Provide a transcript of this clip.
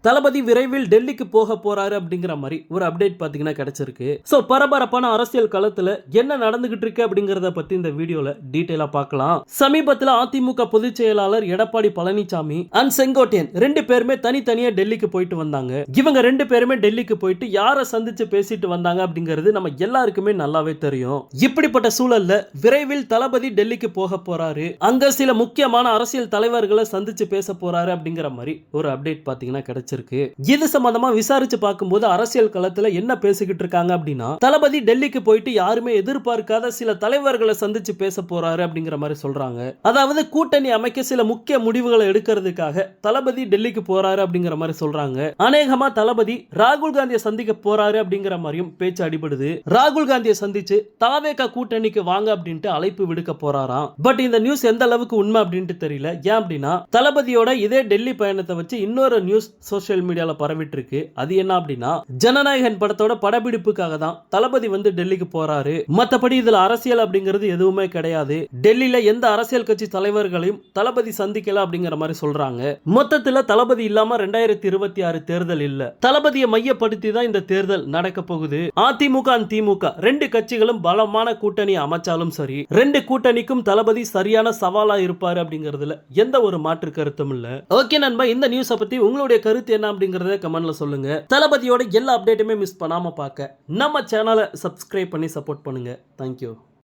தளபதி விரைவில் டெல்லிக்கு போக போறாரு அப்படிங்கிற மாதிரி ஒரு அப்டேட் பாத்தீங்கன்னா கிடைச்சிருக்கு. சோ பரபரப்பான அரசியல் களத்துல என்ன நடந்துகிட்டு இருக்கு அப்படிங்கறத பத்தி இந்த வீடியோல டீடைலா பார்க்கலாம். சமீபத்துல அதிமுக பொதுச் செயலாளர் எடப்பாடி பழனிசாமி அண்ட் செங்கோட்டையன் ரெண்டு பேருமே தனித்தனியா டெல்லிக்கு போயிட்டு வந்தாங்க. இவங்க ரெண்டு பேருமே டெல்லிக்கு போயிட்டு யாரை சந்திச்சு பேசிட்டு வந்தாங்க அப்படிங்கிறது நம்ம எல்லாருக்குமே நல்லாவே தெரியும். இப்படிப்பட்ட சூழல்ல விரைவில் தளபதி டெல்லிக்கு போக போறாரு, அங்க சில முக்கியமான அரசியல் தலைவர்களை சந்திச்சு பேச போறாரு அப்படிங்கிற மாதிரி ஒரு அப்டேட் பாத்தீங்கன்னா கிடைச்சிருக்கு. இது சம்பந்தமா விசாரிச்சு பார்க்கும்போது அரசியல் களத்துல என்ன பேசிக்கிட்டு இருக்காங்க அப்படின்னா, தளபதி டெல்லிக்கு போயிட்டு யாருமே எதிர்பார்க்காத சில தலைவர்களை சந்திச்சு பேச போறாரு அப்படிங்கிற மாதிரி சொல்றாங்க. அதாவது கூட்டணி அமைக்க சில முக்கிய முடிவுகளை எடுக்கிறதுக்காக தளபதி டெல்லிக்கு போறாரு அப்படிங்கிற மாதிரி சொல்றாங்க. அநேகமா தளபதி ராகுல் காந்தியை சந்திக்க போறாரு அப்படிங்கிற மாதிரியும் பேச்சு அடிபடுது. ராகுல் காந்தியை சந்திச்சு தாவேகா கூட்டணிக்கு வாங்க அப்படின்ட்டு அழைப்பு விடுக்க போறாராம். பட் இந்த நியூஸ் எந்த அளவுக்கு உண்மை அப்படின்ட்டு தெரியல. ஏன் அப்படின்னா தளபதியோட இதே டெல்லி பயணத்தை வச்சு இன்னொரு நியூஸ் சோசியல் மீடியால பரவிட்டு இருக்கு. அது என்ன அப்படின்னா, ஜனநாயகன் படத்தோட படப்பிடிப்புக்காக தான் தளபதி வந்து டெல்லிக்கு போறாரு. மத்தபடி இதுல அரசியல் அப்படிங்கிறது எதுவுமே கிடையாது. டெல்லியில எந்த அரசியல் கட்சி தலைவர்களையும் தளபதி சந்திக்கல அப்படிங்கிற மாதிரி சொல்றாங்க. மொத்தத்துல தளபதி இல்லாம 2026 தேர்தல் இல்ல. தளபதியை மையப்படுத்தி தான் இந்த தேர்தல் நடக்க போகுது. அதிமுக திமுக ரெண்டு கட்சிகளும் பலமான கூட்டணி அமைச்சாலும் சரி, ரெண்டு கூட்டணிக்கும் தளபதி சரியான சவாலா இருப்பாரு அப்படிங்கிறதுல எந்த ஒரு மாற்று கருத்தும் இல்ல. ஓகே நண்பா, இந்த நியூஸை பத்தி உங்களுடைய கருத்து என்ன அப்படிங்கறத கமெண்ட்ல சொல்லுங்க. தளபதியோட எல்லா அப்டேட்டுமே மிஸ் பண்ணாம பார்க்க நம்ம சேனலை சப்ஸ்கிரைப் பண்ணி சப்போர்ட் பண்ணுங்க. தேங்க்யூ.